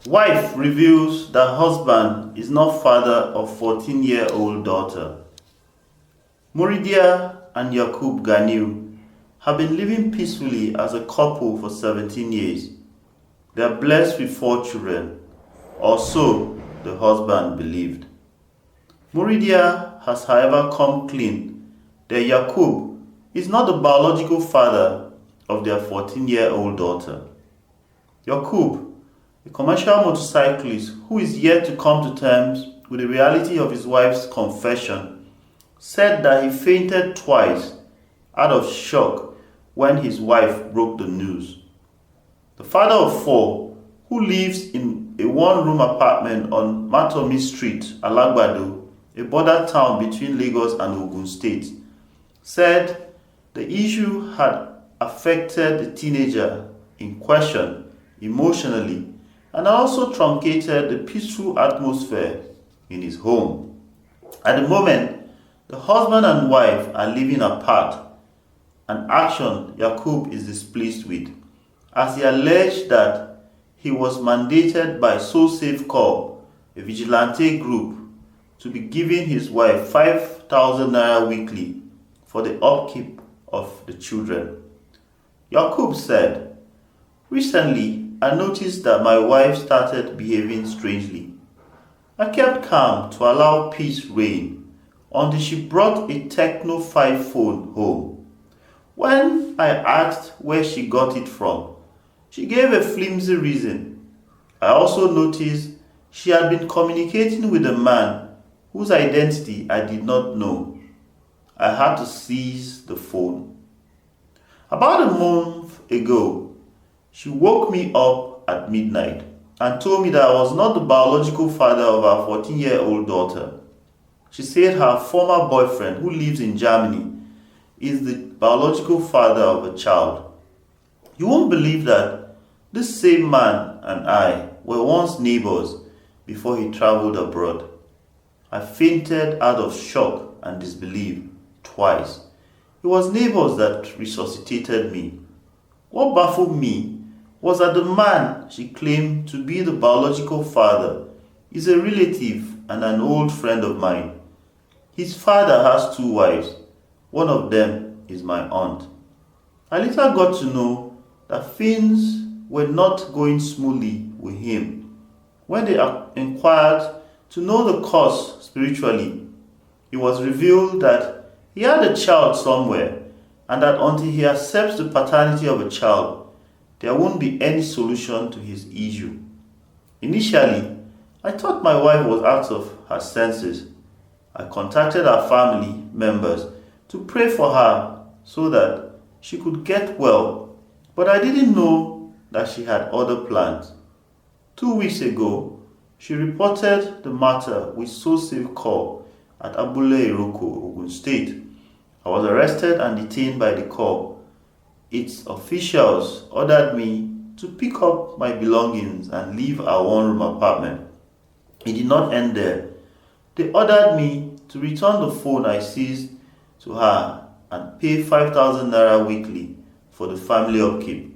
Wife reveals that husband is not father of 14-year-old daughter. Muridia and Yakub Ganiu have been living peacefully as a couple for 17 years. They are blessed with 4 children, or so the husband believed. Muridia has, however, come clean that Yakub is not the biological father of their 14-year-old daughter. Yakub, a commercial motorcyclist who is yet to come to terms with the reality of his wife's confession, said that he fainted twice out of shock when his wife broke the news. The father of 4, who lives in a one-room apartment on Matomi Street, Alagbado, a border town between Lagos and Ogun State, said the issue had affected the teenager in question emotionally and also truncated the peaceful atmosphere in his home. At the moment, the husband and wife are living apart, an action Yakub is displeased with, as he alleged that he was mandated by So Safe Corps, a vigilante group, to be giving his wife 5,000 naira weekly for the upkeep of the children. Yakub said, "Recently, I noticed that my wife started behaving strangely. I kept calm to allow peace reign until she brought a Tecno 5 phone home. When I asked where she got it from, she gave a flimsy reason. I also noticed she had been communicating with a man whose identity I did not know. I had to seize the phone. About a month ago, she woke me up at midnight and told me that I was not the biological father of our 14-year-old daughter. She said her former boyfriend, who lives in Germany, is the biological father of a child. You won't believe that this same man and I were once neighbors before he traveled abroad. I fainted out of shock and disbelief twice. It was neighbors that resuscitated me. What baffled me was that the man she claimed to be the biological father is a relative and an old friend of mine. His father has 2 wives. One of them is my aunt. I later got to know that things were not going smoothly with him. When they inquired to know the cause spiritually, it was revealed that he had a child somewhere and that until he accepts the paternity of a child, there won't be any solution to his issue. Initially, I thought my wife was out of her senses. I contacted her family members to pray for her so that she could get well, but I didn't know that she had other plans. 2 weeks ago, she reported the matter with So Safe Corps at Abule Iroko, Ogun State. I was arrested and detained by the Corps. Its officials ordered me to pick up my belongings and leave our one-room apartment. It did not end there. They ordered me to return the phone I seized to her and pay 5,000 naira weekly for the family upkeep.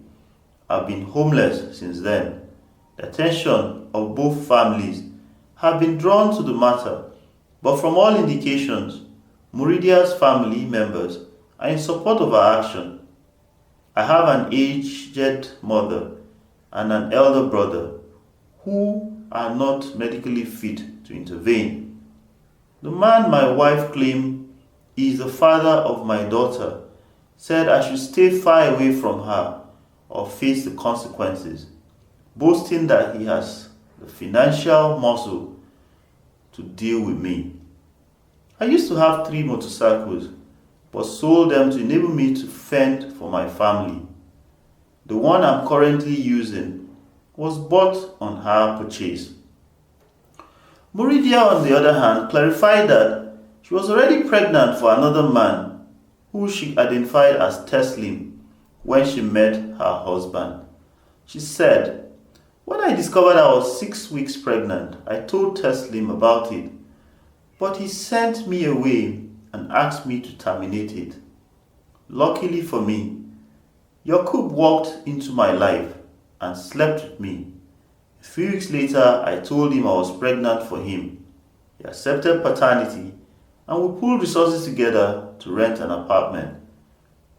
I've been homeless since then. The attention of both families have been drawn to the matter, but from all indications, Muridia's family members are in support of our action. I have an aged mother and an elder brother who are not medically fit to intervene. The man my wife claimed is the father of my daughter said I should stay far away from her or face the consequences, boasting that he has the financial muscle to deal with me. I used to have 3 motorcycles, but sold them to enable me to fend for my family. The one I'm currently using was bought on her purchase. Muridia, on the other hand, clarified that she was already pregnant for another man who she identified as Teslim when she met her husband. She said, "When I discovered I was 6 weeks pregnant, I told Teslim about it, but he sent me away and asked me to terminate it. Luckily for me, Yakub walked into my life and slept with me. A few weeks later, I told him I was pregnant for him. He accepted paternity and we pooled resources together to rent an apartment.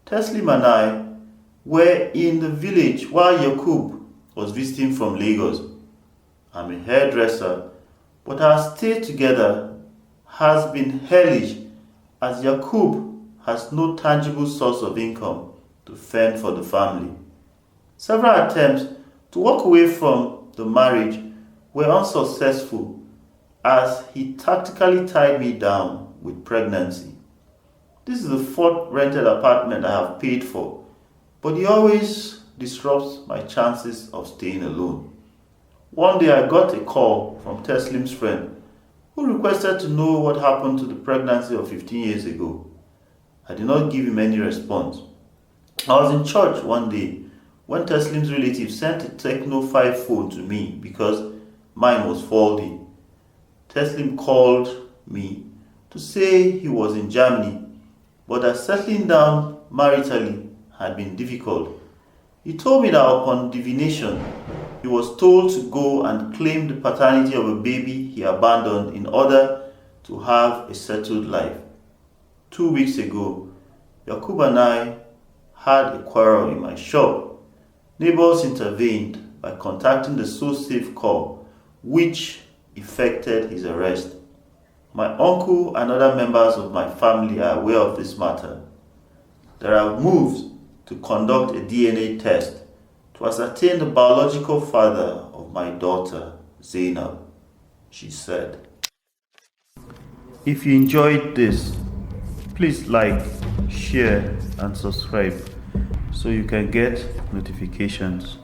Teslim and I were in the village while Yakub was visiting from Lagos. I'm a hairdresser, but our stay together has been hellish as Yakub has no tangible source of income to fend for the family. Several attempts to walk away from the marriage were unsuccessful as he tactically tied me down with pregnancy. This is the fourth rented apartment I have paid for, but he always disrupts my chances of staying alone. One day I got a call from Teslim's friend who requested to know what happened to the pregnancy of 15 years ago. I did not give him any response. I was in church one day when Teslim's relative sent a Techno 5 phone to me because mine was faulty. Teslim called me to say he was in Germany, but that settling down maritally had been difficult. He told me that upon divination, he was told to go and claim the paternity of a baby he abandoned in order to have a settled life. 2 weeks ago, Yakub and I had a quarrel in my shop. Neighbors intervened by contacting the SoSafe Corps, which effected his arrest. My uncle and other members of my family are aware of this matter. There are moves to conduct a DNA test to ascertain the biological father of my daughter, Zainab, she said. If you enjoyed this, please like, share, and subscribe so you can get notifications.